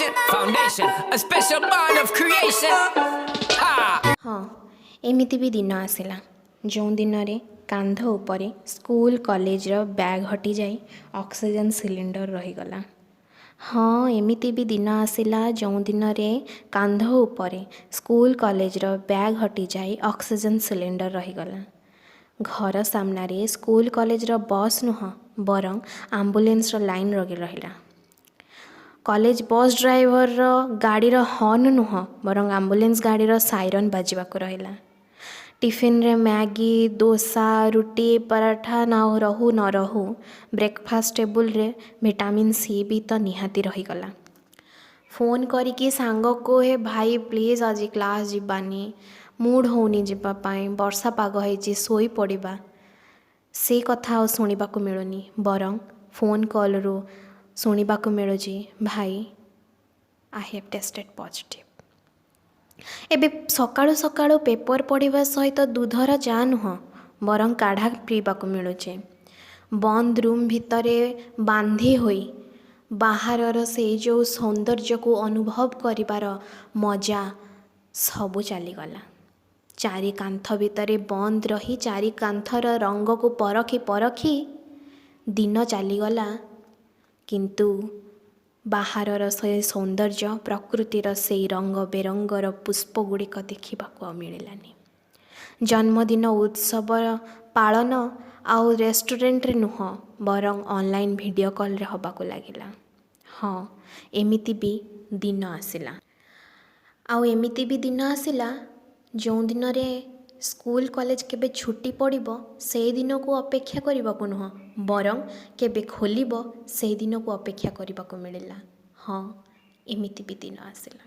Foundation, foundation, a special bond of creation. Ha! ହଁ ଏମିତି ବି ଦିନ ଆସିଲା ଯେଉଁ ଦିନରେ କାନ୍ଧ ଉପରେ ସ୍କୁଲ କଲେଜର ବ୍ୟାଗ୍ ହଟିଯାଇ ଅକ୍ସିଜେନ୍ ସିଲିଣ୍ଡର ରହିଗଲା। ହଁ ଏମିତି ବି ଦିନ ଆସିଲା ଯେଉଁ ଦିନରେ କାନ୍ଧ ଉପରେ ସ୍କୁଲ କଲେଜର ବ୍ୟାଗ୍ ହଟିଯାଇ ଅକ୍ସିଜେନ୍ ସିଲିଣ୍ଡର ରହିଗଲା। ଘର ସାମ୍ନାରେ ସ୍କୁଲ କଲେଜର ବସ୍ ନୁହଁ ବରଂ ଆମ୍ବୁଲାନ୍ସର ଲାଇନ୍ ଲଗି ରହିଲା। କଲେଜ ବସ୍ ଡ୍ରାଇଭରର ଗାଡ଼ିର ହର୍ନ ନୁହଁ ବରଂ ଆମ୍ବୁଲାନ୍ସ ଗାଡ଼ିର ସାଇରନ୍ ବାଜିବାକୁ ରହିଲା। ଟିଫିନ୍ରେ ମ୍ୟାଗି ଦୋସା ରୁଟି ପରାଠା ରହୁ ନ ରହୁ ବ୍ରେକଫାଷ୍ଟ ଟେବୁଲରେ ଭିଟାମିନ୍ ସି ବି ତ ନିହାତି ରହିଗଲା। ଫୋନ୍ କରିକି ସାଙ୍ଗକୁ ହେ ଭାଇ ପ୍ଲିଜ୍ ଆଜି କ୍ଲାସ୍ ଯିବାନି, ମୁଡ୍ ହେଉନି ଯିବା ପାଇଁ, ବର୍ଷା ପାଗ ହେଇଛି ଶୋଇପଡ଼ିବା, ସେ କଥା ଆଉ ଶୁଣିବାକୁ ମିଳୁନି ବରଂ ଫୋନ୍ କଲ୍ରୁ ଶୁଣିବାକୁ ମିଳୁଛି ଭାଇ ଆଇ ହ୍ୟାଭ୍ ଟେଷ୍ଟେଡ୍ ପଜିଟିଭ୍। ଏବେ ସକାଳୁ ସକାଳୁ ପେପର ପଢ଼ିବା ସହିତ ଦୁଧର ଚା ନୁହଁ ବରଂ କାଢ଼ା ପିଇବାକୁ ମିଳୁଛି। ବନ୍ଦ ରୁମ୍ ଭିତରେ ବାନ୍ଧି ହୋଇ ବାହାରର ସେଇ ଯେଉଁ ସୌନ୍ଦର୍ଯ୍ୟକୁ ଅନୁଭବ କରିବାର ମଜା ସବୁ ଚାଲିଗଲା। ଚାରି କାନ୍ଥ ଭିତରେ ବନ୍ଦ ରହି ଚାରି କାନ୍ଥର ରଙ୍ଗକୁ ପରଖି ପରଖି ଦିନ ଚାଲିଗଲା କିନ୍ତୁ ବାହାରର ସେ ସୌନ୍ଦର୍ଯ୍ୟ ପ୍ରକୃତିର ସେଇ ରଙ୍ଗ ବେରଙ୍ଗର ପୁଷ୍ପ ଗୁଡ଼ିକ ଦେଖିବାକୁ ଆଉ ମିଳିଲାନି। ଜନ୍ମଦିନ ଉତ୍ସବର ପାଳନ ଆଉ ରେଷ୍ଟୁରାଣ୍ଟରେ ନୁହଁ ବରଂ ଅନଲାଇନ୍ ଭିଡ଼ିଓ କଲ୍ରେ ହେବାକୁ ଲାଗିଲା। ହଁ ଏମିତି ବି ଦିନ ଆସିଲା। ଆଉ ଏମିତି ବି ଦିନ ଆସିଲା ଯେଉଁ ଦିନରେ ସ୍କୁଲ କଲେଜ କେବେ ଛୁଟି ପଡ଼ିବ ସେଇ ଦିନକୁ ଅପେକ୍ଷା କରିବାକୁ ନୁହଁ ବରଂ କେବେ ଖୋଲିବ ସେଇ ଦିନକୁ ଅପେକ୍ଷା କରିବାକୁ ମିଳିଲା। ହଁ ଏମିତି ବି ଦିନ ଆସିଲା।